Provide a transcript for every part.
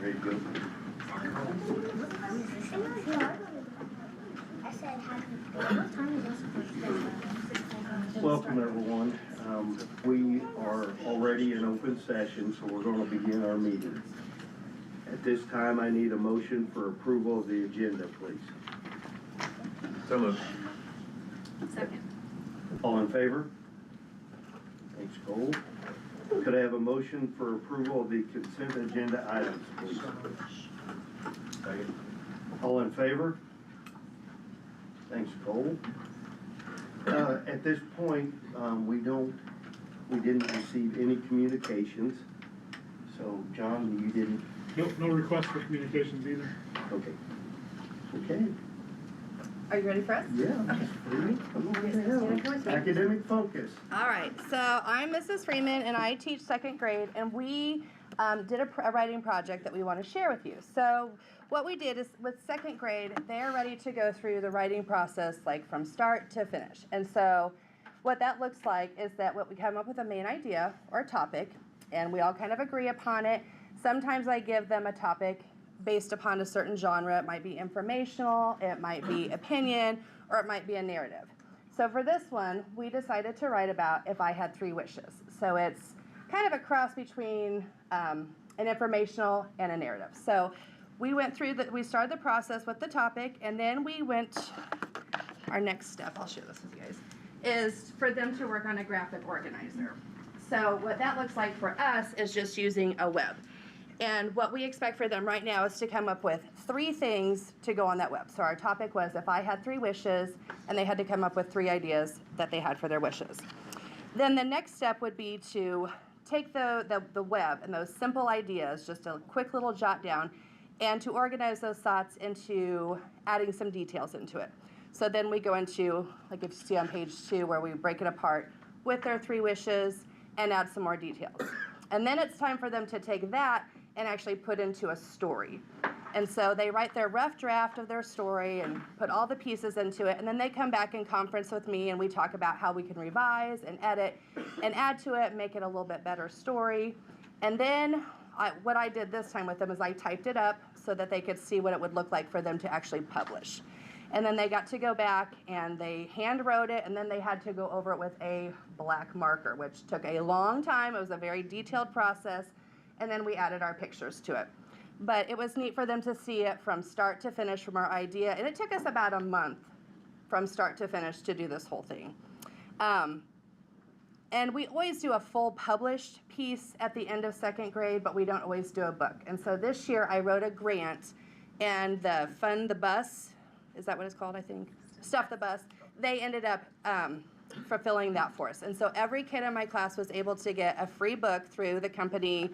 Ready to go? Welcome, everyone. We are already in open session, so we're going to begin our meeting. At this time, I need a motion for approval of the agenda, please. So moved. Second. All in favor? Thanks, Cole. Could I have a motion for approval of the consent agenda items, please? Second. All in favor? Thanks, Cole. At this point, we didn't receive any communications. So, John, you didn't? No request for communications either. Okay. Okay. Are you ready for us? Yeah. Come on. Academic focus. All right, so I'm Mrs. Freeman and I teach second grade, and we did a writing project that we want to share with you. So what we did is with second grade, they're ready to go through the writing process like from start to finish. And so what that looks like is that we come up with a main idea or a topic, and we all kind of agree upon it. Sometimes I give them a topic based upon a certain genre. It might be informational, it might be opinion, or it might be a narrative. So for this one, we decided to write about if I had 3 wishes. So it's kind of a cross between an informational and a narrative. So we went through we started the process with the topic, and then we went, our next step, I'll share this with you guys, is for them to work on a graphic organizer. So what that looks like for us is just using a web. And what we expect for them right now is to come up with 3 things to go on that web. So our topic was if I had 3 wishes, and they had to come up with 3 ideas that they had for their wishes. Then the next step would be to take the web and those simple ideas, just a quick little jot down, and to organize those thoughts into adding some details into it. So then we go into, like if you see on page 2, where we break it apart with their 3 wishes and add some more details. And then it's time for them to take that and actually put into a story. And so they write their rough draft of their story and put all the pieces into it, and then they come back in conference with me and we talk about how we can revise and edit and add to it, make it a little bit better story. And then what I did this time with them is I typed it up so that they could see what it would look like for them to actually publish. And then they got to go back and they hand wrote it, and then they had to go over it with a black marker, which took a long time. It was a very detailed process. And then we added our pictures to it. But it was neat for them to see it from start to finish from our idea. And it took us about a month from start to finish to do this whole thing. And we always do a full published piece at the end of second grade, but we don't always do a book. And so this year I wrote a grant, and the Fund the Bus, is that what it's called, I think? Stuff the Bus. They ended up fulfilling that for us. And so every kid in my class was able to get a free book through the company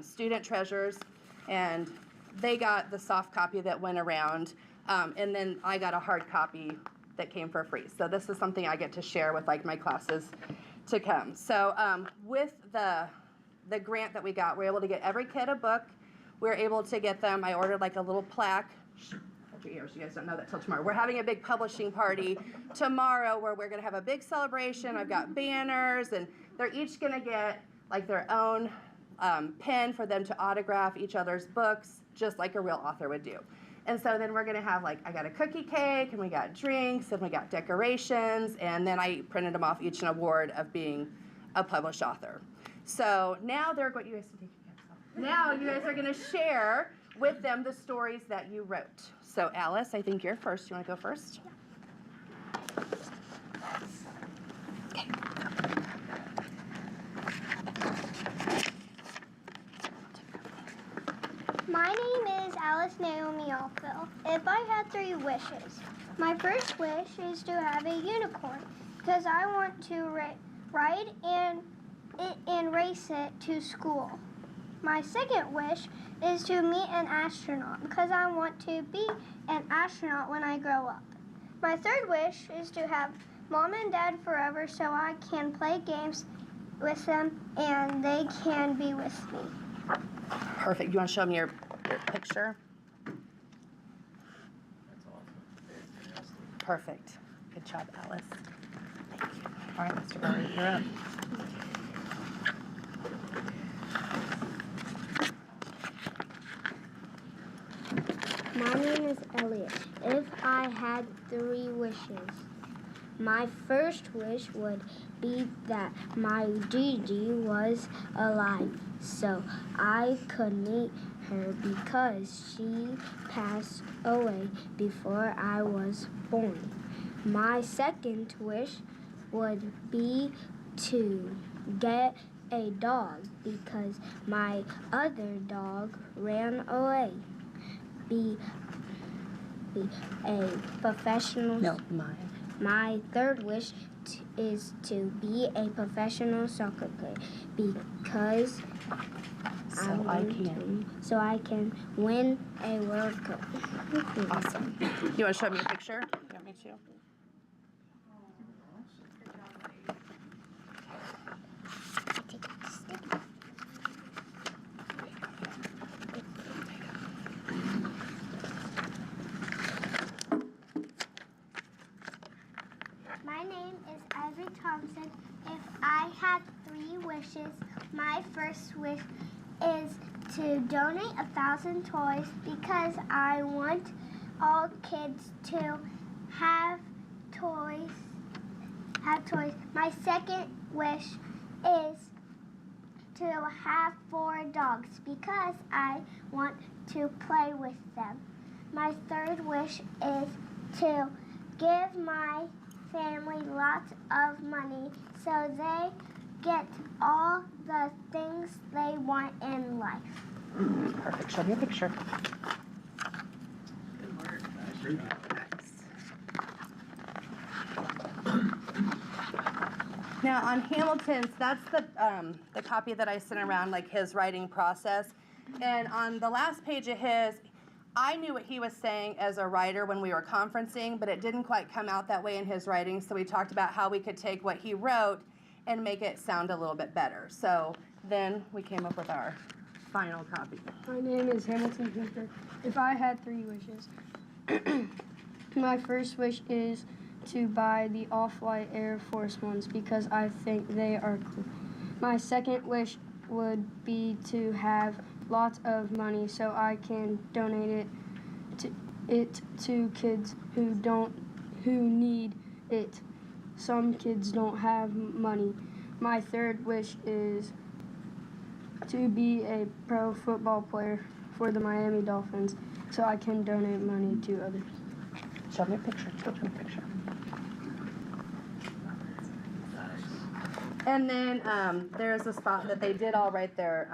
Student Treasures, and they got the soft copy that went around, and then I got a hard copy that came for free. So this is something I get to share with like my classes to come. So with the grant that we got, we're able to get every kid a book. We're able to get them, I ordered like a little plaque. Hold your ears, you guys don't know that till tomorrow. We're having a big publishing party tomorrow where we're gonna have a big celebration. I've got banners, and they're each gonna get like their own pen for them to autograph each other's books, just like a real author would do. And so then we're gonna have like, I got a cookie cake, and we got drinks, and we got decorations, and then I printed them off each an award of being a published author. So now they're going, you guys can take your caps off. Now you guys are gonna share with them the stories that you wrote. So Alice, I think you're first. You wanna go first? Okay. My name is Alice Naomi Alphil. If I had 3 wishes, my first wish is to have a unicorn because I want to ride and race it to school. My second wish is to meet an astronaut because I want to be an astronaut when I grow up. My third wish is to have Mom and Dad forever so I can play games with them and they can be with me. Perfect. You want to show me your picture? That's awesome. Perfect. Good job, Alice. Thank you. All right, Mr. Barry, you're up. had 3 wishes. My first wish would be that my Gigi was alive so I could meet her because she passed away before I was born. My second wish would be to get a dog because my other dog ran away. Be a professional. No, mine. My third wish is to be a professional soccer player because so I can win a World Cup. Awesome. You want to show me a picture? You want me to? My name is Ivy Thompson. If I had 3 wishes, my first wish is to donate 1,000 toys because I want all kids to have toys. My second wish is to have 4 dogs because I want to play with them. My third wish is to give my family lots of money so they get all the things they want in life. Perfect. Show me a picture. Good work. Now on Hamilton's, that's the copy that I sent around, like his writing process. And on the last page of his, I knew what he was saying as a writer when we were conferencing, but it didn't quite come out that way in his writing. So we talked about how we could take what he wrote and make it sound a little bit better. So then we came up with our final copy. My name is Hamilton Cooper. If I had 3 wishes, my first wish is to buy the Off-White Air Force Ones because I think they are cool. My second wish would be to have lots of money so I can donate it to kids who need it. Some kids don't have money. My third wish is to be a pro football player for the Miami Dolphins so I can donate money to others. Show me a picture. Show me a picture. And then there's a spot that they did all write their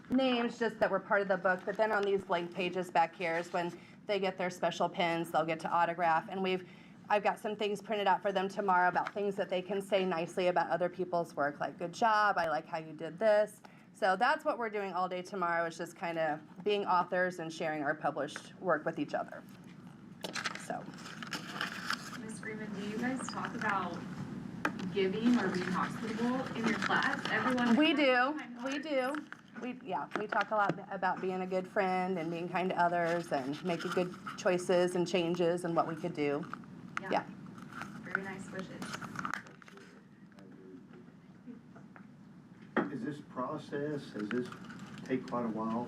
names, just that were part of the book. But then on these blank pages back here is when they get their special pins, they'll get to autograph. And I've got some things printed out for them tomorrow about things that they can say nicely about other people's work, like good job, I like how you did this. So that's what we're doing all day tomorrow, is just kind of being authors and sharing our published work with each other. So. Ms. Freeman, do you guys talk about giving or being hospitable in your class? Everyone. We do. We talk a lot about being a good friend and being kind to others and making good choices and changes and what we could do. Yeah. Very nice wishes. Is this process, does this take quite a while?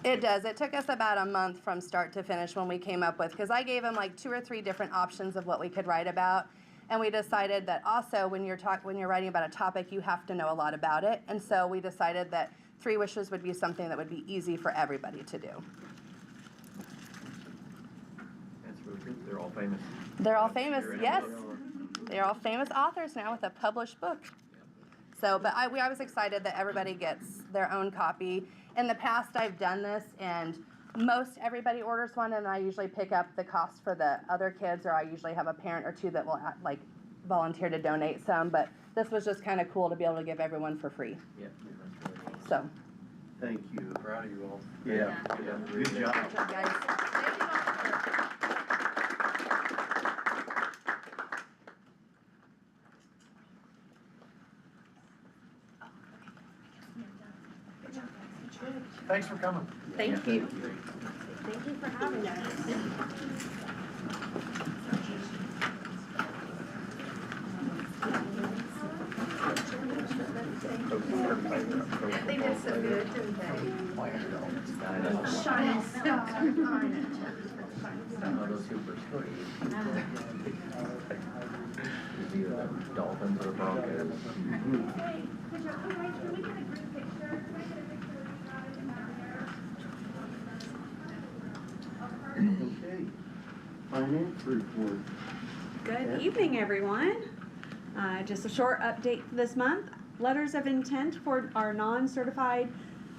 It does. It took us about a month from start to finish when we came up with, because I gave them like 2 or 3 different options of what we could write about. And we decided that also when you're writing about a topic, you have to know a lot about it. And so we decided that 3 wishes would be something that would be easy for everybody to do. That's really good. They're all famous. They're all famous, yes. They're all famous authors now with a published book. So, but I was excited that everybody gets their own copy. In the past, I've done this, and most everybody orders one, and I usually pick up the cost for the other kids, or I usually have a parent or 2 that will like volunteer to donate some. But this was just kind of cool to be able to give everyone for free. Yeah, that's really nice. So, Thank you. Proud of you all. Yeah. Good job. good job, guys. Thank you all. Thanks for coming. Thank you. Thank you for having us. They did so good, didn't they? Shiny silk. Those super stories. Dolphins or Broncos. Okay, finance report. Good evening, everyone. Just a short update for this month. Letters of intent for our non-certified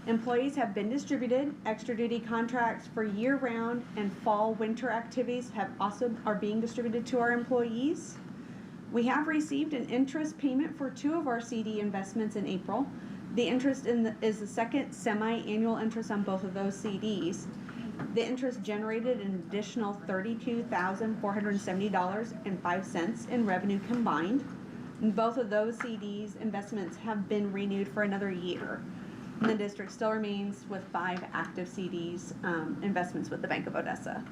employees have been distributed. Extra duty contracts for year-round and fall/winter activities are being distributed to our employees. We have received an interest payment for 2 of our CD investments in April. The interest is the second semi-annual interest on both of those CDs. The interest generated an additional $32,470.05 in revenue combined. And both of those CDs investments have been renewed for another year. And the district still remains with 5 active CDs investments with the Bank of Odessa.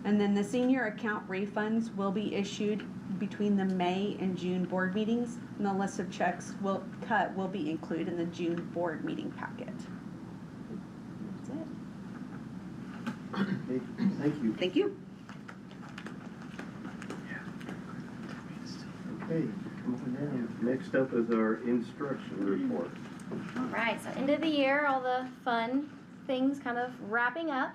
And then the senior account refunds will be issued between the May and June board meetings, and the list of checks will be included in the June board meeting packet. That's it. Okay, thank you. Thank you. Okay, come on down. Next up is our instruction report. All right, so end of the year, all the fun things kind of wrapping up.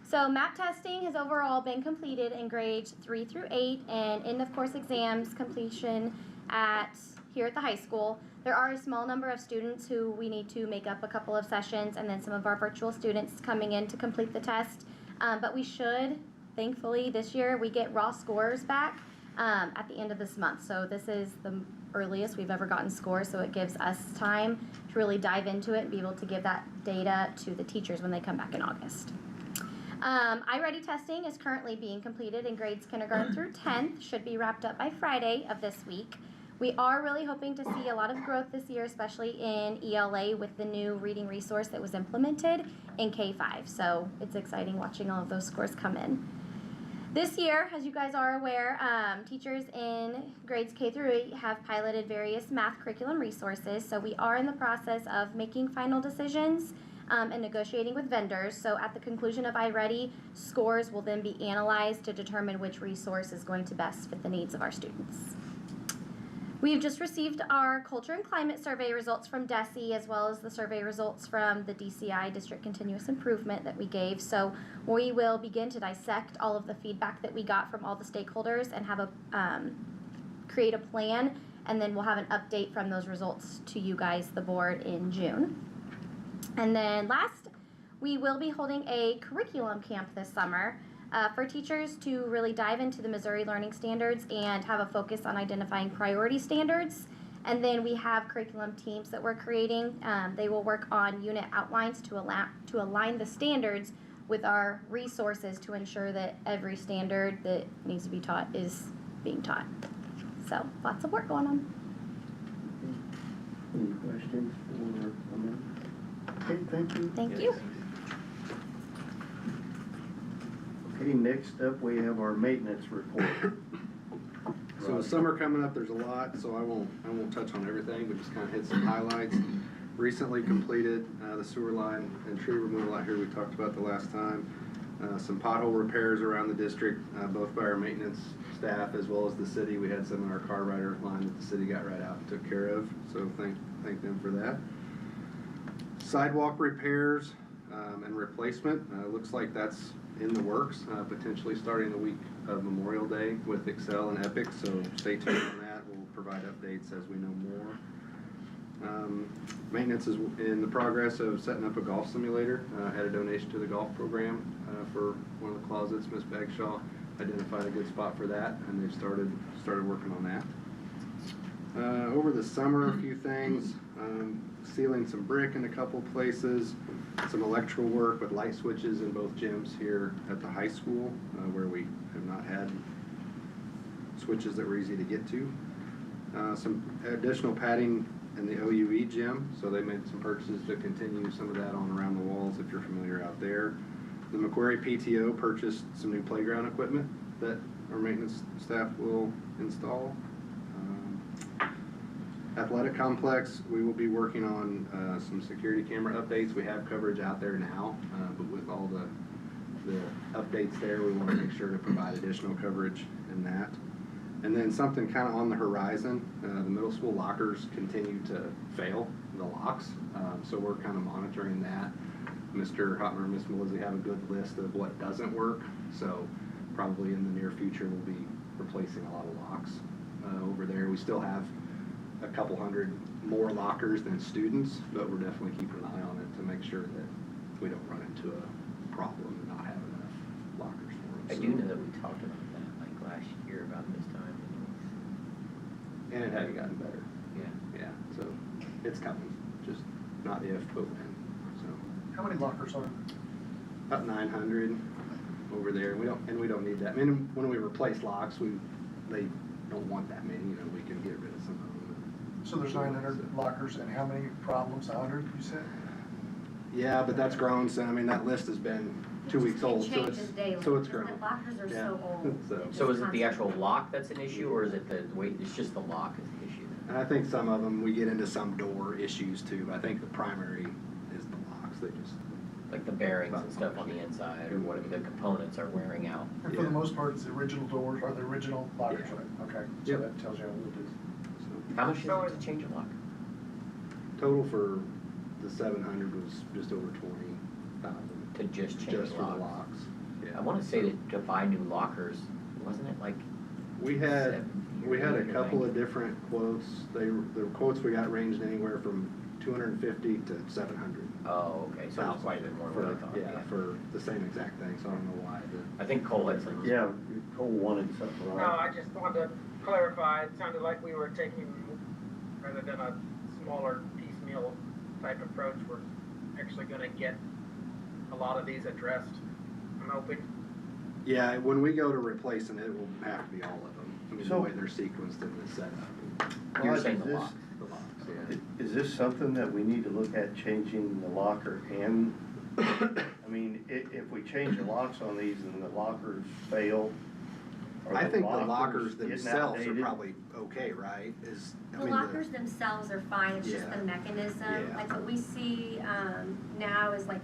So MAP testing has overall been completed in grades 3 through 8 and end of course exams completion here at the high school. There are a small number of students who we need to make up a couple of sessions, and then some of our virtual students coming in to complete the test. But we should, thankfully this year, we get raw scores back at the end of this month. So this is the earliest we've ever gotten scores, so it gives us time to really dive into it and be able to give that data to the teachers when they come back in August. I-Ready testing is currently being completed in grades kindergarten through 10th, should be wrapped up by Friday of this week. We are really hoping to see a lot of growth this year, especially in ELA with the new reading resource that was implemented in K-5. So it's exciting watching all of those scores come in. This year, as you guys are aware, teachers in grades K through 8 have piloted various math curriculum resources. So we are in the process of making final decisions and negotiating with vendors. So at the conclusion of I-Ready, scores will then be analyzed to determine which resource is going to best fit the needs of our students. We've just received our culture and climate survey results from DESE, as well as the survey results from the DCI, District Continuous Improvement, that we gave. So we will begin to dissect all of the feedback that we got from all the stakeholders and have create a plan, and then we'll have an update from those results to you guys, the board, in June. And then last, we will be holding a curriculum camp this summer for teachers to really dive into the Missouri Learning Standards and have a focus on identifying priority standards. And then we have curriculum teams that we're creating. They will work on unit outlines to align the standards with our resources to ensure that every standard that needs to be taught is being taught. So lots of work going on. Any questions for Amanda? Okay, thank you. Thank you. Okay, next up we have our maintenance report. So with summer coming up, there's a lot, so I won't touch on everything, but just kind of hit some highlights. Recently completed the sewer line and tree removal out here we talked about the last time. Some pothole repairs around the district, both by our maintenance staff as well as the city. We had some in our car rider line that the city got right out and took care of, so thank them for that. Sidewalk repairs and replacement. Looks like that's in the works, potentially starting the week of Memorial Day with Excel and Epic, so stay tuned on that. We'll provide updates as we know more. Maintenance is in the progress of setting up a golf simulator. Had a donation to the golf program for one of the closets. Miss Bagshaw identified a good spot for that, and they've started working on that. Over the summer, a few things. Sealing some brick in a couple places, some electrical work with light switches in both gyms here at the high school, where we have not had switches that were easy to get to. Some additional padding in the OUE gym, so they made some purchases to continue some of that on around the walls if you're familiar out there. The McQuarrie PTO purchased some new playground equipment that our maintenance staff will install. Athletic complex, we will be working on some security camera updates. We have coverage out there now, but with all the updates there, we want to make sure to provide additional coverage in that. And then something kind of on the horizon, the middle school lockers continue to fail the locks, so we're kind of monitoring that. Mr. Hotmer and Miss Melizzi have a good list of what doesn't work, so probably in the near future we'll be replacing a lot of locks over there. We still have a couple hundred more lockers than students, but we're definitely keeping an eye on it to make sure that we don't run into a problem and not have enough lockers for them. I do know that we talked about that like last year about this time. And it hadn't gotten better. Yeah. Yeah, so it's coming, just not if, but when, so. How many lockers are there? About 900 over there, and we don't need that. I mean, when we replace locks, they don't want that many, you know, we can get rid of some of them. So there's 900 lockers, and how many problems? 100, you said? Yeah, but that's grown, so I mean, that list has been 2 weeks old, so changes daily. it's grown. The lockers are Yeah. so old. So So is it the actual lock that's an issue, or is it the wait? It's just the lock is the issue. and I think some of them, we get into some door issues too, but I think the primary is the locks, they just. Like the bearings and stuff on the inside, or whatever the components are wearing out. And for Yeah. the most part, it's the original doors, or the original lockers, Yeah. right? Okay, so Yep. that tells you a little bit. How much is it to change a lock? Total for the 700 was just over 20,000. To just change Just for the locks? locks. Yeah. I want to say that to buy new lockers, wasn't it like? We had a $70 or couple of $90? different quotes. The quotes we got ranged anywhere from 250 to 700. Oh, okay, so it's quite a bit more than what I thought. Yeah, for the same exact thing, so I don't know why. I think Cole had some. Yeah, Cole wanted something, No, right? I just wanted to clarify, it sounded like we were taking, rather than a smaller piecemeal type approach, we're actually gonna get a lot of these addressed, I'm hoping. Yeah, when we go to replace them, it will have to be all of them. I mean, the So- way they're sequenced in the setup. You're Well, saying is the this- lock. The locks, yeah. Is this something that we need to look at changing the locker and, I mean, if we change the locks on these and the lockers fail? are I think the lockers lockers getting themselves are outdated? probably okay, right? The lockers themselves are fine, it's just Yeah. the mechanism. Yeah. Like what we see now is like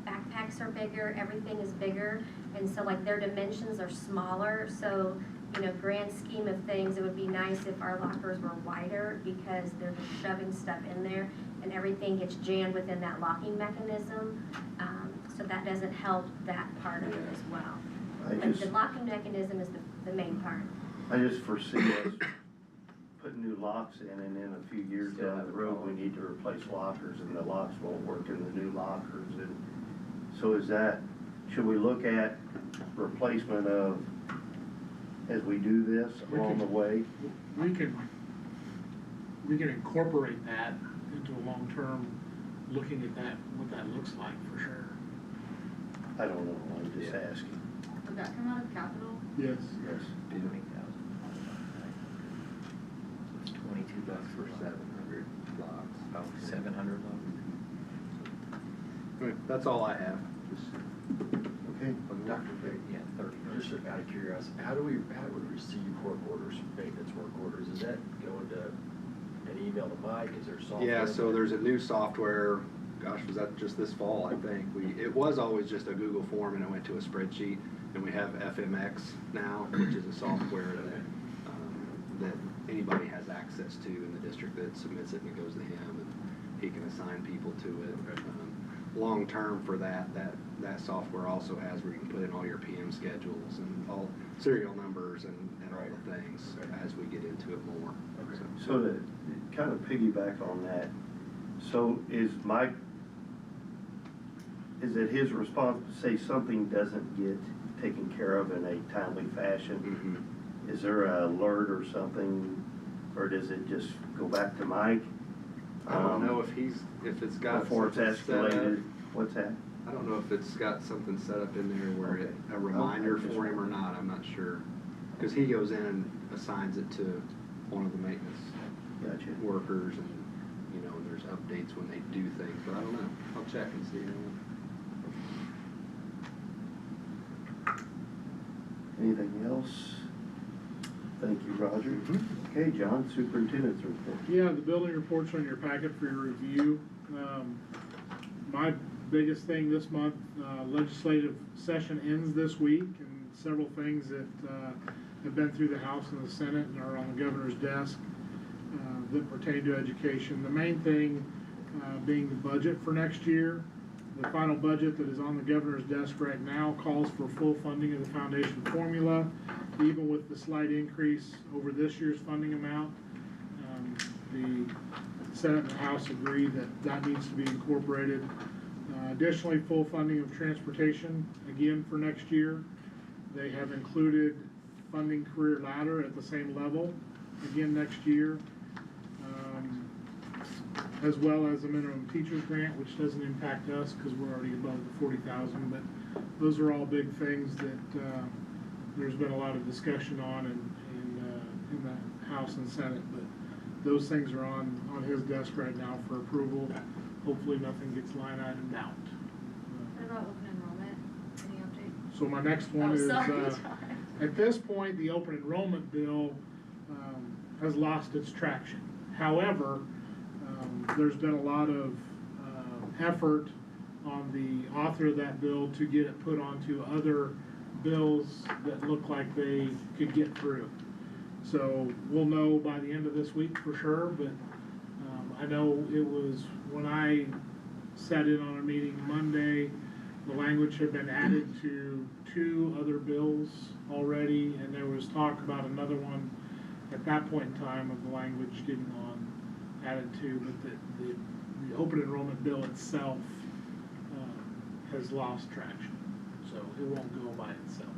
backpacks are bigger, everything is bigger, and so like their dimensions are smaller. So, you know, grand scheme of things, it would be nice if our lockers were wider because they're just shoving stuff in there and everything gets jammed within that locking mechanism. So that doesn't help that part of it as well. I But the just, locking mechanism is the main part. I just foresee us putting new locks in, and then a few years Still down have the a road, we problem. need to replace lockers, and the locks won't work in the new lockers, and so should we look at replacement of, as we do this along the way? We can incorporate that into a long-term, looking at that, what that looks like for sure. I don't know, I'm just asking. Would that come out of capital? Yes. Yes. 20,000. So it's $22 For 700 locks. Oh, 700 locks. Anyway, that's all I have. Just Okay. Dr. Gray, yeah, 30. Just out of curiosity, how do we receive work orders, maintenance work orders? Is that going to an email to Mike? Is there software? Yeah, so there's a new software, gosh, was that just this fall, I think? It was always just a Google form and it went to a spreadsheet, and we have FMX now, which is a software that anybody has access to in the district that submits it and it goes to him, and he can assign people to it. Long-term for that software also has where you can put in all your PM schedules and all serial numbers and all the things as we get into it more. So to kind of piggyback on that, so is it his response to say something doesn't get taken care of in a timely fashion? Mhm. Is there an alert or something, or does it just go back to Mike? I don't know if it's got Before it's something set up. escalated, what's that? I don't know if it's got something set up in there where Okay. a reminder Okay. for him or not, I'm not sure. Because he goes in and assigns it to one of the maintenance Gotcha. workers, and, you know, and there's updates when they do things, but I don't know. I'll check and see. Anything else? Thank you, Roger. Mm-hmm. Okay, John, superintendent's report. Yeah, the building report's on your packet for your review. My biggest thing this month, legislative session ends this week, and several things that have been through the House and the Senate and are on the governor's desk that pertain to education. The main thing being the budget for next year. The final budget that is on the governor's desk right now calls for full funding of the foundation formula, even with the slight increase over this year's funding amount. The Senate and the House agree that that needs to be incorporated. Additionally, full funding of transportation, again for next year. They have included funding career ladder at the same level, again next year. As well as a minimum teachers grant, which doesn't impact us because we're already above the 40,000. But those are all big things that there's been a lot of discussion on in the House and Senate. But those things are on his desk right now for approval. Hopefully nothing gets line itemed out. What about open enrollment? Any update? So my next one is, sorry. at this point, the open enrollment bill has lost its traction. However, there's been a lot of effort on the author of that bill to get it put onto other bills that look like they could get through. So we'll know by the end of this week for sure, but I know it was when I sat in on a meeting Monday, the language had been added to 2 other bills already, and there was talk about another one at that point in time of the language getting added to, but the open enrollment bill itself has lost traction, so it won't go by itself.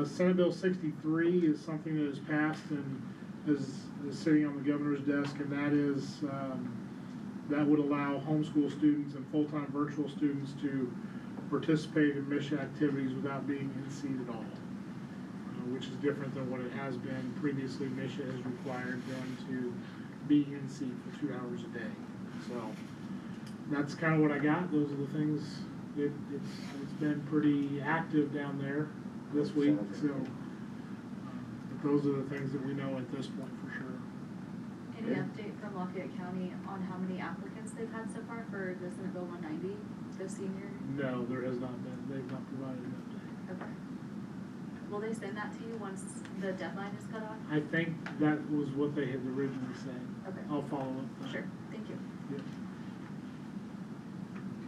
Senate Bill 63 is something that is passed and is sitting on the governor's desk, and that is that would allow homeschool students and full-time virtual students to participate in mission activities without being in seat at all. Which is different than what it has been previously. Misha has required them to be in seat for 2 hours a day. So that's kind of what I got. Those are the things. It's been pretty active down there this week. So but those are the things that we know at this point for sure. Any update from Lafayette County on how many applicants they've had so far for the Senate Bill 190, the senior? No, there has not been. They've not provided an update. Okay. Will they send that to you once the deadline is cut off? I think that was what they had originally said. Okay. I'll follow up. Sure, thank you. Yeah.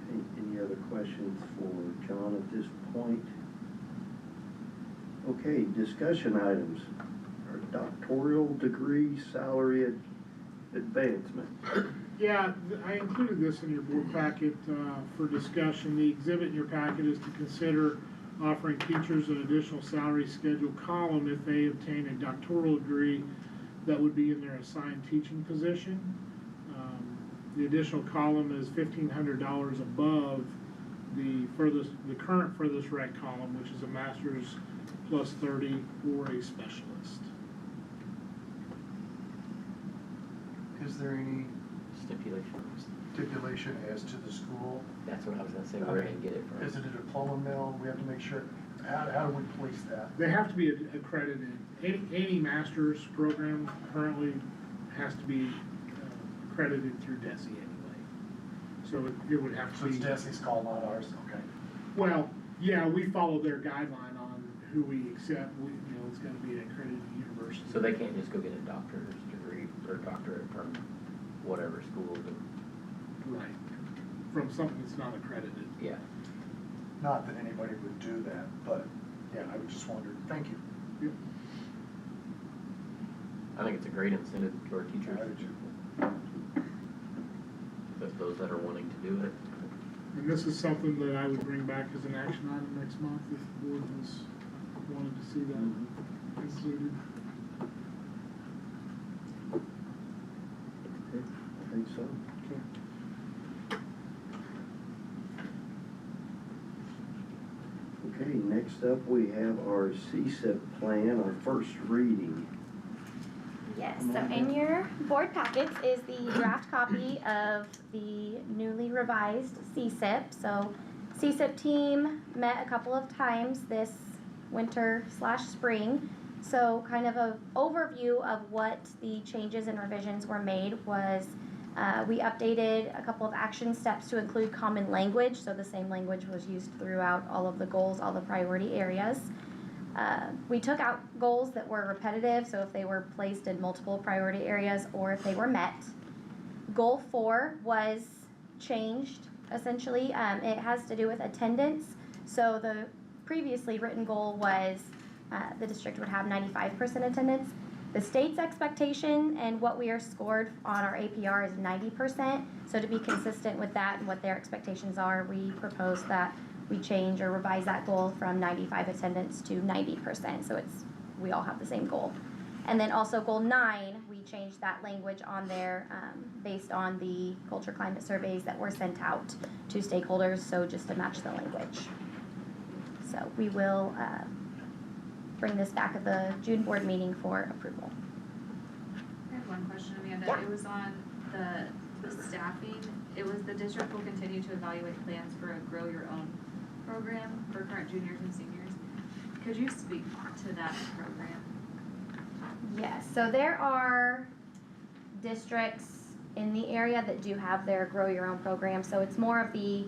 Okay, any other questions for John at this point? Okay, discussion items. Our doctoral degree salary advancement. Yeah, I included this in your board packet for discussion. The exhibit in your packet is to consider offering teachers an additional salary schedule column if they obtain a doctoral degree that would be in their assigned teaching position. The additional column is $1,500 above the current furthest right column, which is a master's plus 30 or a specialist. Is there any Stipulation. as to the school? That's what I was gonna say, where did get it from? Is it a diploma mill? We have to make sure, how do we police that? They have to be accredited. Any master's program currently has to be accredited through DESE anyway. So it would have So to it's be. DESE's call, not ours, okay. Well, yeah, we follow their guideline on who we accept. It's gotta be an accredited university. So they can't just go get a doctor's degree or doctorate from whatever school to, Right. From something that's not accredited. yeah. Not that anybody would do that, but, yeah, I was just wondering, thank you. Yep. I think it's a great incentive to our teachers, I do. but those that are wanting to do it. And this is something that I would bring back as an action item next month if the board was wanted to see that included. I think so. Okay. Okay, next up we have our CSIP plan, our first reading. Yes, so in your board packets is the draft copy of the newly revised CSIP. So CSIP team met a couple of times this winter/spring. So kind of an overview of what the changes and revisions were made was we updated a couple of action steps to include common language. So the same language was used throughout all of the goals, all the priority areas. We took out goals that were repetitive, so if they were placed in multiple priority areas or if they were met. Goal 4 was changed, essentially. It has to do with attendance. So the previously written goal was the district would have 95% attendance. The state's expectation and what we are scored on our APR is 90%. So to be consistent with that and what their expectations are, we propose that we change or revise that goal from 95 attendance to 90%. So we all have the same goal. And then also goal 9, we changed that language on there based on the culture climate surveys that were sent out to stakeholders, so just to match the language. So we will bring this back at the June board meeting for approval. I have one question, Amanda. Yeah. It was on the staffing. It was the district will continue to evaluate plans for a grow your own program for current juniors and seniors. Could you speak to that program? Yes, so there are districts in the area that do have their grow your own program. So it's more of the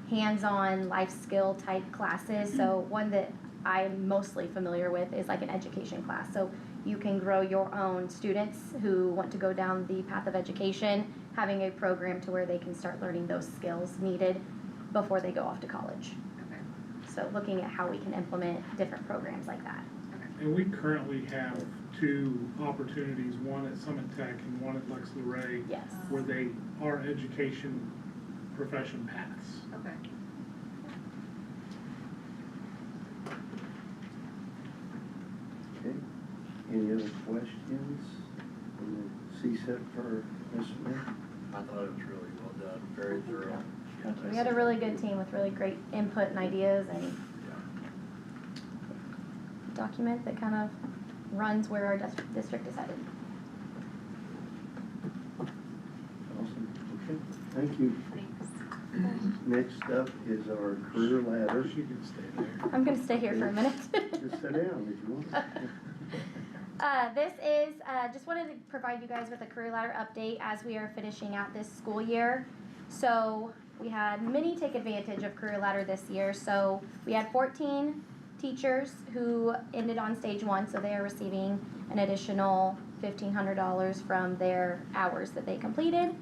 hands-on life skill type classes. So one that I'm mostly familiar with is like an education class. So you can grow your own students who want to go down the path of education, having a program to where they can start learning those skills needed before they go off to college. Okay. So looking at how we can implement different programs like that. And we currently have 2 opportunities, one at Summit Tech and one at Lex Luray, Yes. where they are education profession paths. Okay. Okay, any other questions on the CSEP for Ms. Smith? I thought it was really well done, very thorough. We had a really good team with really great input and ideas and document that kind of runs where our district is headed. Awesome, okay, thank you. Thanks. Next up is our career ladder. She can stay there. I'm going to stay here for a minute. Just sit down if you want. This is, just wanted to provide you guys with a career ladder update as we are finishing out this school year. So we had many take advantage of career ladder this year. So we had 14 teachers who ended on stage 1, so they are receiving an additional $1,500 from their hours that they completed.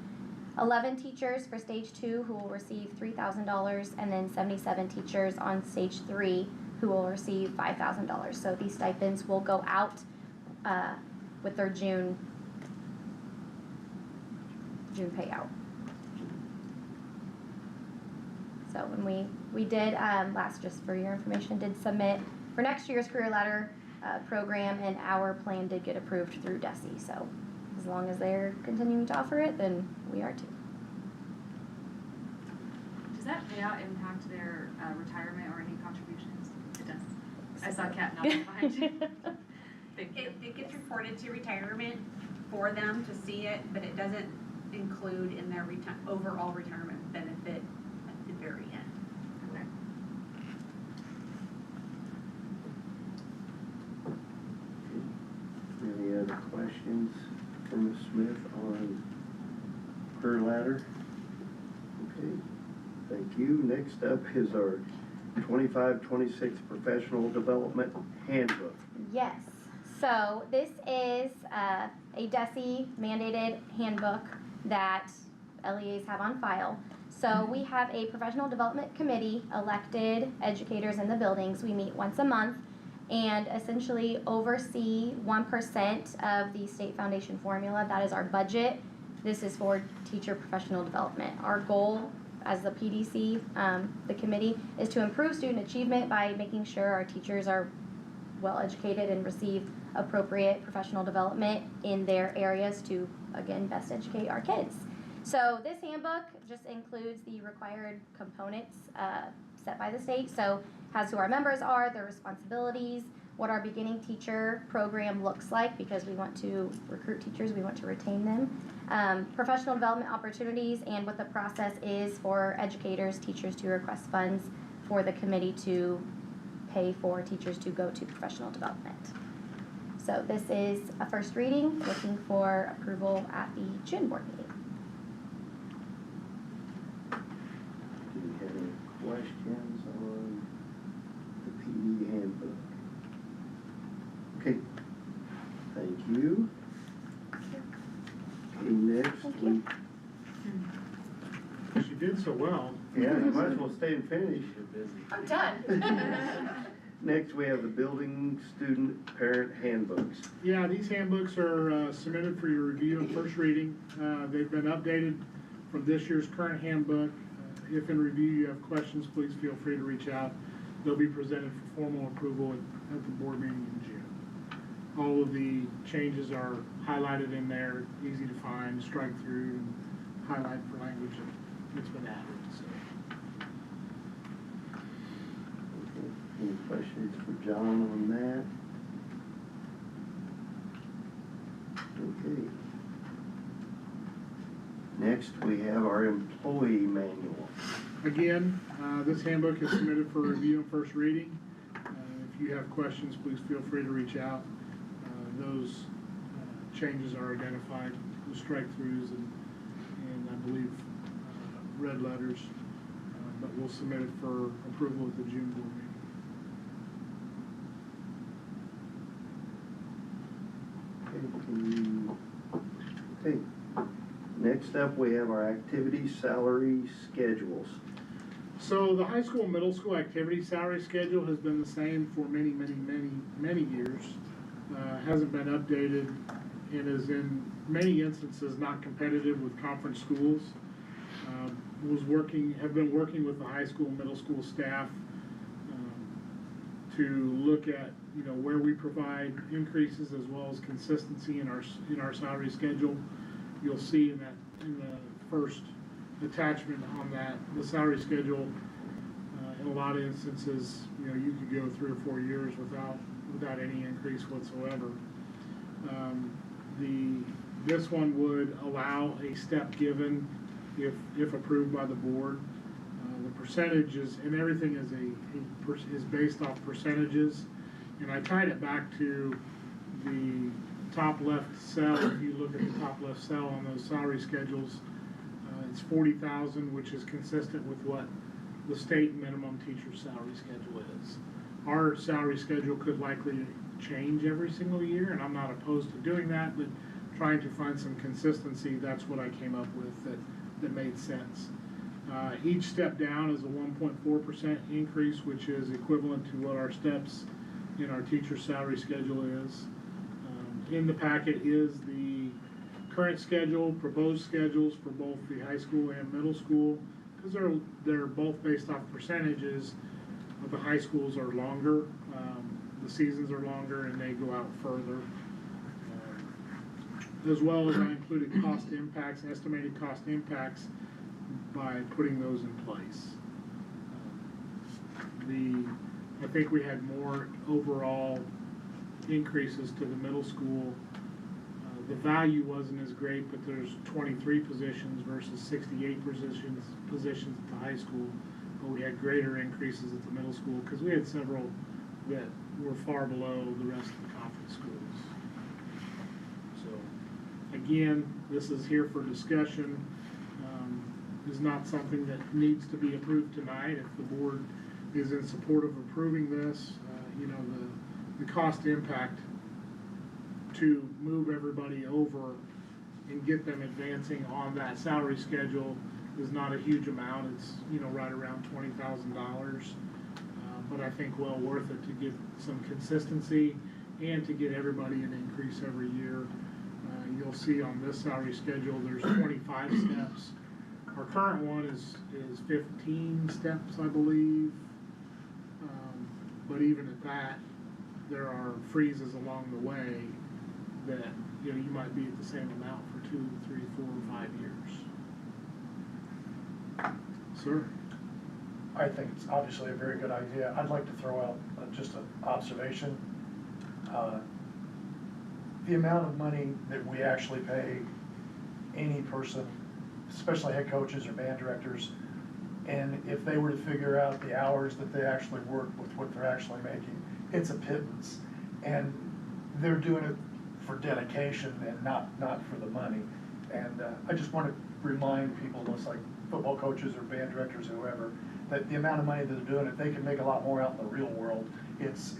11 teachers for stage 2 who will receive $3,000, and then 77 teachers on stage 3 who will receive $5,000. So these stipends will go out with their June payout. So when we did, just for your information, did submit for next year's career ladder program, and our plan did get approved through DESE. So as long as they're continuing to offer it, then we are too. Does that payout impact their retirement or any contributions? It does. I saw Kat nodding behind you. Thank you. It gets reported to retirement for them to see it, but it doesn't include in their overall retirement benefit at the very end. Okay. Any other questions for Ms. Smith on career ladder? Okay, thank you. Next up is our 25-26 professional development handbook. Yes. So this is a DESE mandated handbook that LEAs have on file. So we have a professional development committee, elected educators in the buildings. We meet once a month and essentially oversee 1% of the state foundation formula. That is our budget. This is for teacher professional development. Our goal as the PDC, the committee, is to improve student achievement by making sure our teachers are well educated and receive appropriate professional development in their areas to, again, best educate our kids. So this handbook just includes the required components set by the state. So has who our members are, their responsibilities, what our beginning teacher program looks like, because we want to recruit teachers, we want to retain them, professional development opportunities, and what the process is for educators, teachers to request funds for the committee to pay for teachers to go to professional development. So this is a first reading, looking for approval at the June board meeting. Do you have any questions on the PD handbook? Thank you. Okay, next, we, She did so well. yeah, you might as well stay and finish. You're busy. I'm done. Next, we have the building student parent handbooks. Yeah, these handbooks are submitted for your review and first reading. They've been updated from this year's current handbook. If in review you have questions, please feel free to reach out. They'll be presented for formal approval at the board meeting in June. All of the changes are highlighted in there, easy to find, strike through, and highlight for language that's been added. So. Any questions for John on that? Okay. Next, we have our employee manual. Again, this handbook is submitted for review and first reading. If you have questions, please feel free to reach out. Those changes are identified with strike-throughs and I believe red letters, but we'll submit it for approval at the June board meeting. Okay. Next up, we have our activity salary schedules. So the high school, middle school activity salary schedule has been the same for many years. Hasn't been updated and is in many instances not competitive with conference schools. Have been working with the high school, middle school staff to look at where we provide increases as well as consistency in our salary schedule. You'll see in the first attachment on that, the salary schedule, in a lot of instances, you could go 3 or 4 years without any increase whatsoever. This one would allow a step given if approved by the board. The percentages and everything is based off percentages, and I tied it back to the top left cell. If you look at the top left cell on those salary schedules, it's 40,000, which is consistent with what the state minimum teacher salary schedule is. Our salary schedule could likely change every single year, and I'm not opposed to doing that, but trying to find some consistency, that's what I came up with that made sense. Each step down is a 1.4% increase, which is equivalent to what our steps in our teacher salary schedule is. In the packet is the current schedule, proposed schedules for both the high school and middle school, because they're both based off percentages, but the high schools are longer, the seasons are longer, and they go out further. As well as I included cost impacts, estimated cost impacts, by putting those in place. I think we had more overall increases to the middle school. The value wasn't as great, but there's 23 positions versus 68 positions at the high school. But we had greater increases at the middle school because we had several that were far below the rest of the conference schools. So again, this is here for discussion. Is not something that needs to be approved tonight. If the board is in support of approving this, the cost impact to move everybody over and get them advancing on that salary schedule is not a huge amount. It's right around $20,000, but I think well worth it to give some consistency and to get everybody an increase every year. You'll see on this salary schedule there's 25 steps. Our current one is 15 steps, I believe, but even at that, there are freezes along the way that you might be at the same amount for 2, 3, 4, or 5 years. Sir? I think it's obviously a very good idea. I'd like to throw out just an observation. The amount of money that we actually pay any person, especially head coaches or band directors, and if they were to figure out the hours that they actually work with what they're actually making, it's a pittance. And they're doing it for dedication and not for the money. And I just want to remind people, just like football coaches or band directors or whoever, that the amount of money that they're doing, if they can make a lot more out in the real world, it's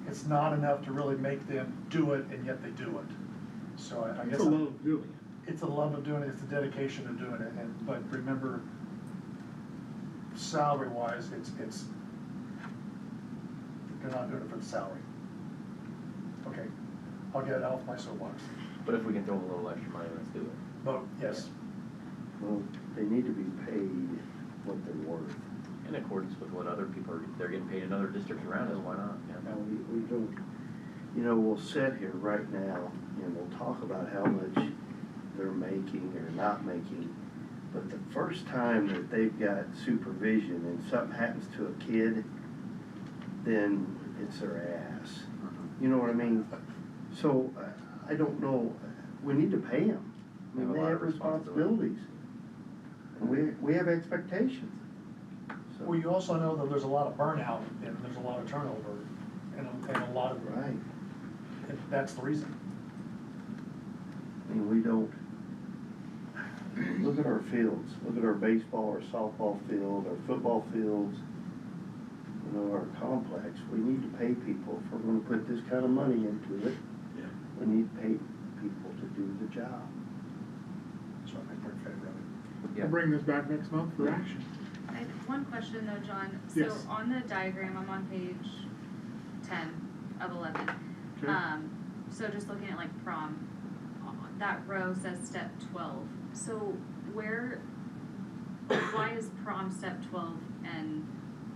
it's not enough to really make them do it, and yet they do it. So I guess. It's a love of doing it. It's a love of doing it, it's a dedication to doing it, but remember, salary-wise, they're not doing it for the salary. Okay, I'll get it off my soapbox. But if we can throw a little extra money, let's do it. But, yes, Well, they need to be paid what they're worth. In accordance with what other people are, they're getting paid in other districts around us, why not? Now, we don't, we'll sit here right now and we'll talk about how much they're making or not making, but the first time that they've got supervision and something happens to a kid, then it's their ass. You know what I mean? So, I don't know, we need to pay them. I mean, they have responsibilities. And we have expectations. So- well, you also know that there's a lot of burnout, and there's a lot of turnover, and a lot of, Right. that's the reason. I mean, we don't, look at our fields, look at our baseball, our softball field, our football fields, our complex. We need to pay people. If we're gonna put this kind of money into it, Yeah. we need to pay people to do the job. So I think we're in favor of it. We'll bring this back next month for action. I have one question though, John. So Yes. on the diagram, I'm on page 10 of 11. Okay. So just looking at like prom, that row says step 12. So why is prom step 12 and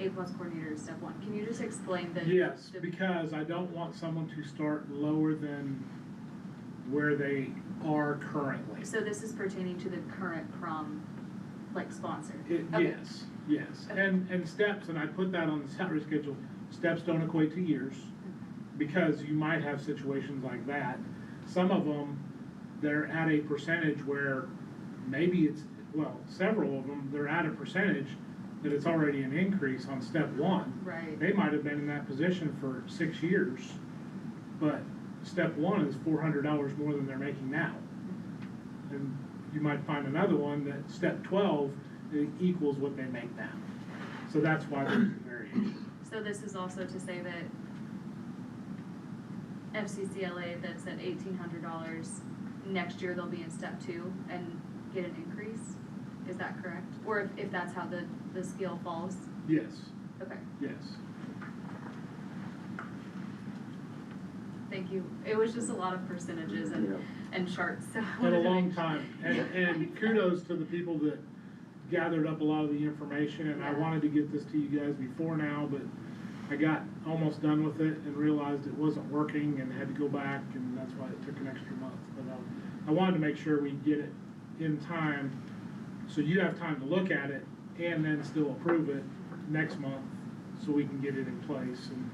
A+ coordinator is step 1? Can you just explain the? Yes, because I don't want someone to start lower than where they are currently. So this is pertaining to the current prom, like sponsor? Okay. Yes, and steps, and I put that on the salary schedule, steps don't equate to years, because you might have situations like that. Some of them, they're at a percentage where maybe several of them, they're at a percentage that it's already an increase on step 1. Right. They might have been in that position for 6 years, but step 1 is $400 more than they're making now. And you might find another one that step 12 equals what they make now. So that's why there's a variation. So this is also to say that FCCLA that's at $1,800, next year they'll be in step 2 and get an increase? Is that correct? Or if that's how the scale falls? Yes, Okay, yes. thank you. It was just a lot of percentages and charts, so. I In wanted a to long make- time. And kudos to the people that gathered up a lot of the information, and I Yeah. wanted to get this to you guys before now, but I got almost done with it and realized it wasn't working and had to go back, and that's why it took an extra month. But I wanted to make sure we get it in time, so you have time to look at it and then still approve it next month, so we can get it in place, and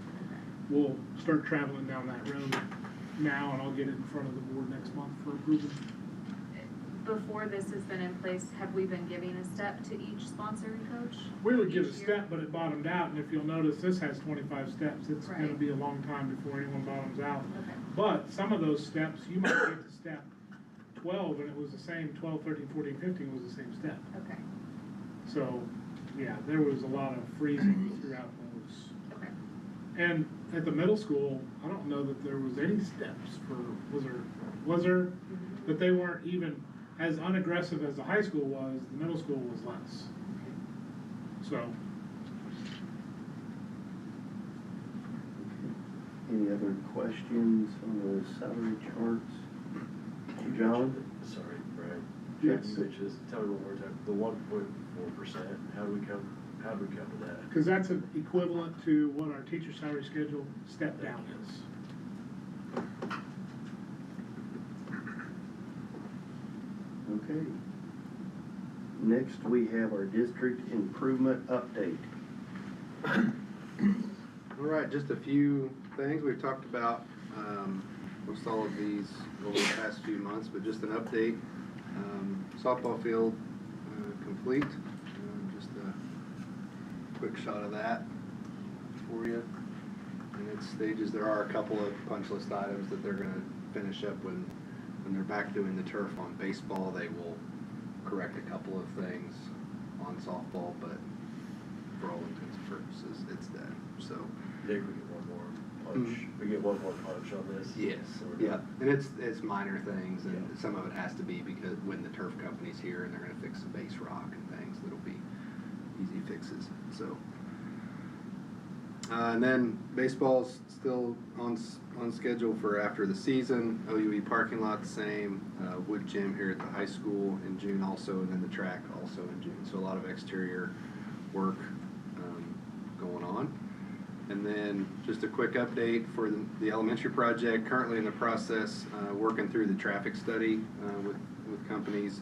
we'll start traveling down that road now, and I'll get it in front of the board next month for approval. Before this has been in place, have we been giving a step to each sponsor and coach? We would give a each year? step, but it bottomed out, and if you'll notice, this has 25 steps. It's gonna Right. be a long time before anyone bottoms out. Okay. But some of those steps, you might get to step 12, and it was the same, 12, 13, 14, 15 was the same step. Okay, So, yeah, there was a lot of freezing throughout those. okay. And at the middle school, I don't know that there was any steps for, was there? But they weren't even as unaggressive as the high school was, the middle school was less. So, Any other questions on the salary charts? John? Sorry, Brian. Yes. You just tell me one more time, the 1.4%, how do we come to that? because that's equivalent to what our teacher salary schedule step down is. Okay. Next, we have our district improvement update. All right, just a few things. We've talked about most all of these over the past few months, but just an update. Softball field complete. Just a quick shot of that for you. In its stages, there are a couple of punch list items that they're going to finish up when they're back doing the turf on baseball. They will correct a couple of things on softball, but for all intents and purposes, it's dead. So I think we get one more punch, we get one more punch on this. Yes, yeah, and it's minor things, and some of it has to be because when the turf company's here and they're gonna fix the base rock and things, that'll be easy fixes, so. And then baseball's still on schedule for after the season. OUE parking lot the same, wood gym here at the high school in June also, and then the track also in June. So a lot of exterior work going on. And then just a quick update for the elementary project. Currently in the process, working through the traffic study with companies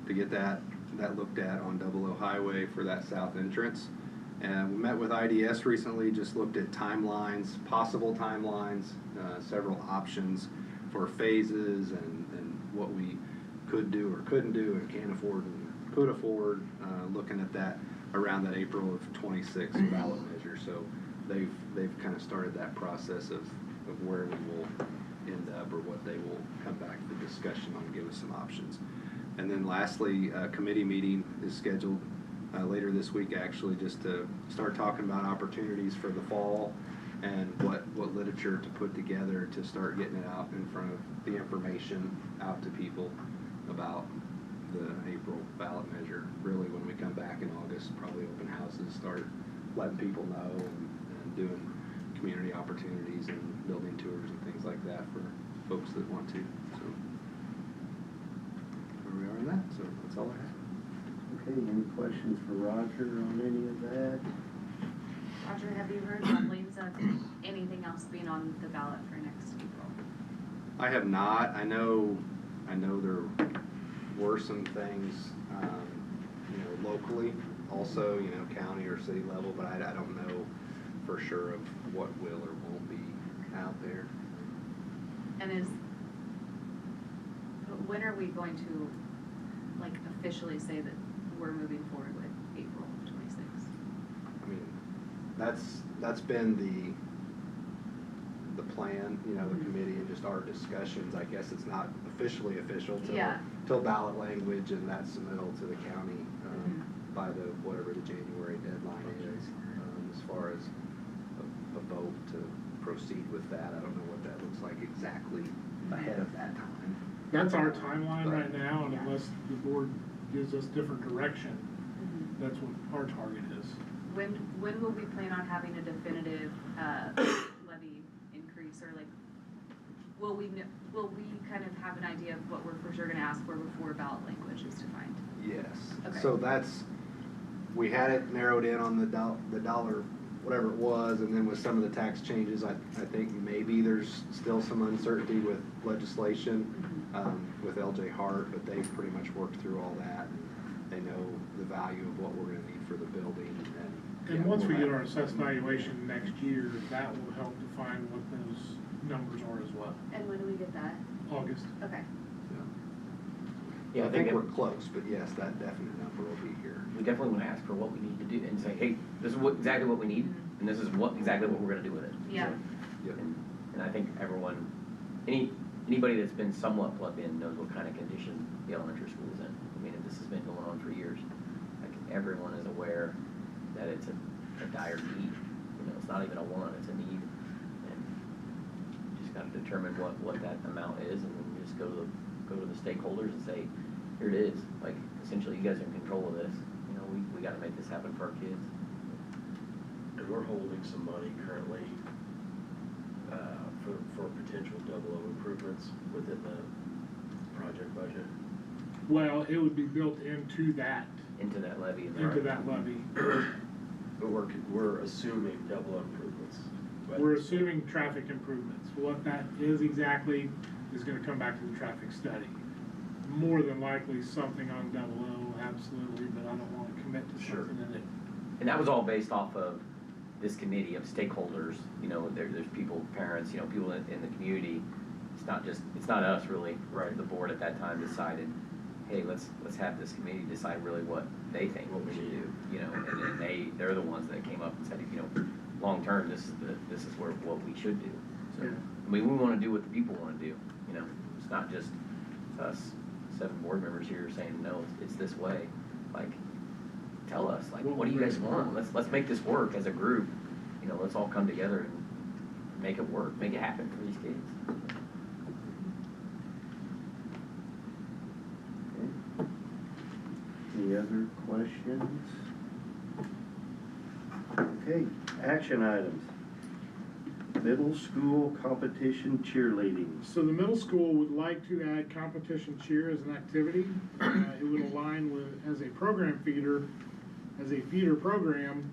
to get that looked at on 00 Highway for that south entrance. And we met with IDS recently, just looked at timelines, possible timelines, several options for phases and what we could do or couldn't do and can afford and could afford, looking at that around that April of 26 ballot measure. So they've kind of started that process of where we will end up or what they will come back to the discussion on and give us some options. And then lastly, a committee meeting is scheduled later this week, actually, just to start talking about opportunities for the fall and what literature to put together to start getting it out in front of the information out to people about the April ballot measure. Really, when we come back in August, probably open houses, start letting people know and doing community opportunities and building tours and things like that for folks that want to. So where we are in that. So that's all I have. Okay, any questions for Roger on any of that? Roger, have you heard rumblings of anything else being on the ballot for next April? I have not. I know there were some things, locally, also, county or city level, but I don't know for sure of what will or won't be out there. And when are we going to, officially say that we're moving forward with April 26th? I mean, that's been the plan, the committee and just our discussions. I guess it's not officially official till ballot language, and that's submittal to the county by whatever the January deadline is. As far as a vote to proceed with that, I don't know what that looks like exactly ahead of that time. That's our timeline right now, and unless the board gives us different direction, that's what our target is. When will we plan on having a definitive levy increase, or will we kind of have an idea of what we're for sure going to ask for before ballot language is defined? Yes. Okay. So we had it narrowed in on the dollar, whatever it was, and then with some of the tax changes, I think maybe there's still some uncertainty with legislation with LJ Hart, but they've pretty much worked through all that. They know the value of what we're going to need for the building. And once we get our assessed valuation next year, that will help define what those numbers are as well. And when do we get that? August. Okay. Yeah, I think we're close, but yes, that definite number will be here. We definitely want to ask for what we need to do and say, hey, this is exactly what we need, and this is exactly what we're going to do with it. Yeah. Yep. And I think anybody that's been somewhat plugged in knows what kind of condition the elementary school is in. I mean, this has been going on for years. Everyone is aware that it's a dire need. It's not even a want, it's a need. And you just got to determine what that amount is, and then just go to the stakeholders and say, here it is. Essentially, you guys are in control of this. We got to make this happen for our kids. And we're holding some money currently for potential 00 improvements within the project budget. Well, it would be built into that levy. Into that levy. But we're assuming 00 improvements. We're assuming traffic improvements. What that is exactly is going to come back to the traffic study. More than likely something on 00, absolutely, but I don't want to commit to something in it. And that was all based off of this committee of stakeholders. There's people, parents, people in the community. It's not us really. Right. The board at that time decided, hey, let's have this committee decide really what they think what we should do. And then they're the ones that came up and said, long term, this is what we should do. So I mean, we want to do what the people want to do. It's not just us 7 board members here saying no, it's this way. Tell us, what do you guys want? Let's make this work as a group. Let's all come together and make it work, make it happen for these kids. Any other questions? Okay, action items. Middle school competition cheerleading. So the middle school would like to add competition cheer as an activity. It would align with, as a program feeder, as a feeder program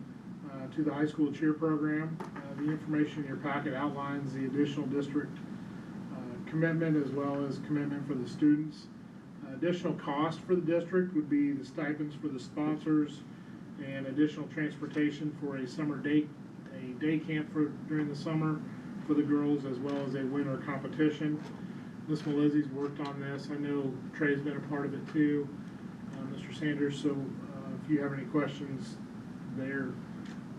to the high school cheer program. The information in your packet outlines the additional district commitment as well as commitment for the students. Additional cost for the district would be the stipends for the sponsors and additional transportation for a day camp during the summer for the girls, as well as a winter competition. Ms. Melizzi's worked on this. I know Trey's been a part of it too, Mr. Sanders, so if you have any questions, they're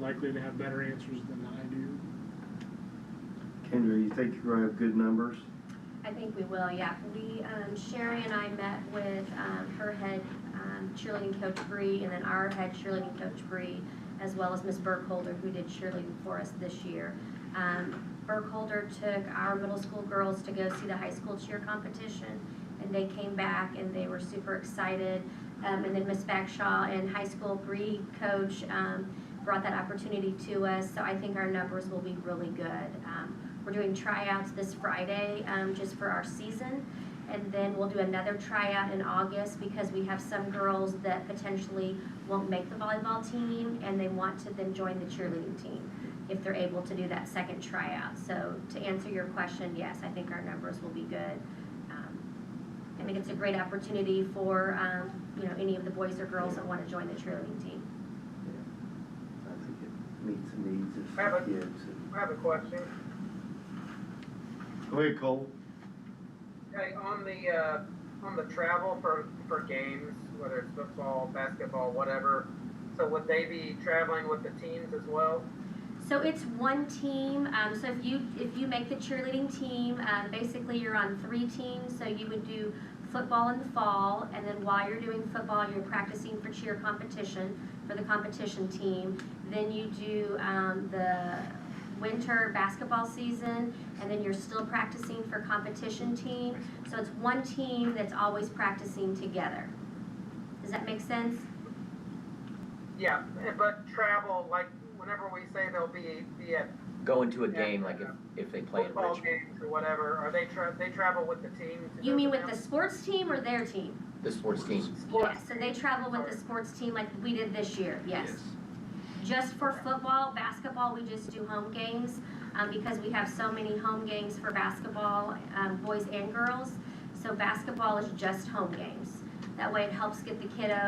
likely to have better answers than I do. Kendra, you think you're gonna have good numbers? I think we will, yeah. Sherry and I met with her head cheerleading coach Bree, and then our head cheerleading coach Bree, as well as Miss Burkholder, who did cheerleading for us this year. Burkholder took our middle school girls to go see the high school cheer competition, and they came back and they were super excited. And then Miss Bagshaw and high school Bree coach brought that opportunity to us, so I think our numbers will be really good. We're doing tryouts this Friday just for our season, and then we'll do another tryout in August because we have some girls that potentially won't make the volleyball team and they want to then join the cheerleading team if they're able to do that second tryout. So to answer your question, yes, I think our numbers will be good. I think it's a great opportunity for any of the boys or girls that want to join the cheerleading team. I think it meets the needs of I have a- kids. I have a question. Go ahead, Cole. Okay, on the travel for games, whether it's football, basketball, whatever, so would they be traveling with the teams as well? So it's one team. So if you make the cheerleading team, basically you're on 3 teams. So you would do football in the fall, and then while you're doing football, you're practicing for cheer competition for the competition team. Then you do the winter basketball season, and then you're still practicing for competition team. So it's one team that's always practicing together. Does that make sense? Yeah, but travel, like, whenever we say they'll be at Go into a game, like if they play in football Richmond. games or whatever, are they travel with the team? to You go mean to with them? the sports team or their team? The sports team. Yes, so they travel with the sports team like we did this year, yes. Just for football, basketball, we just do home games because we have so many home games for basketball, boys and girls. So basketball is just home games. That way it helps get the kiddos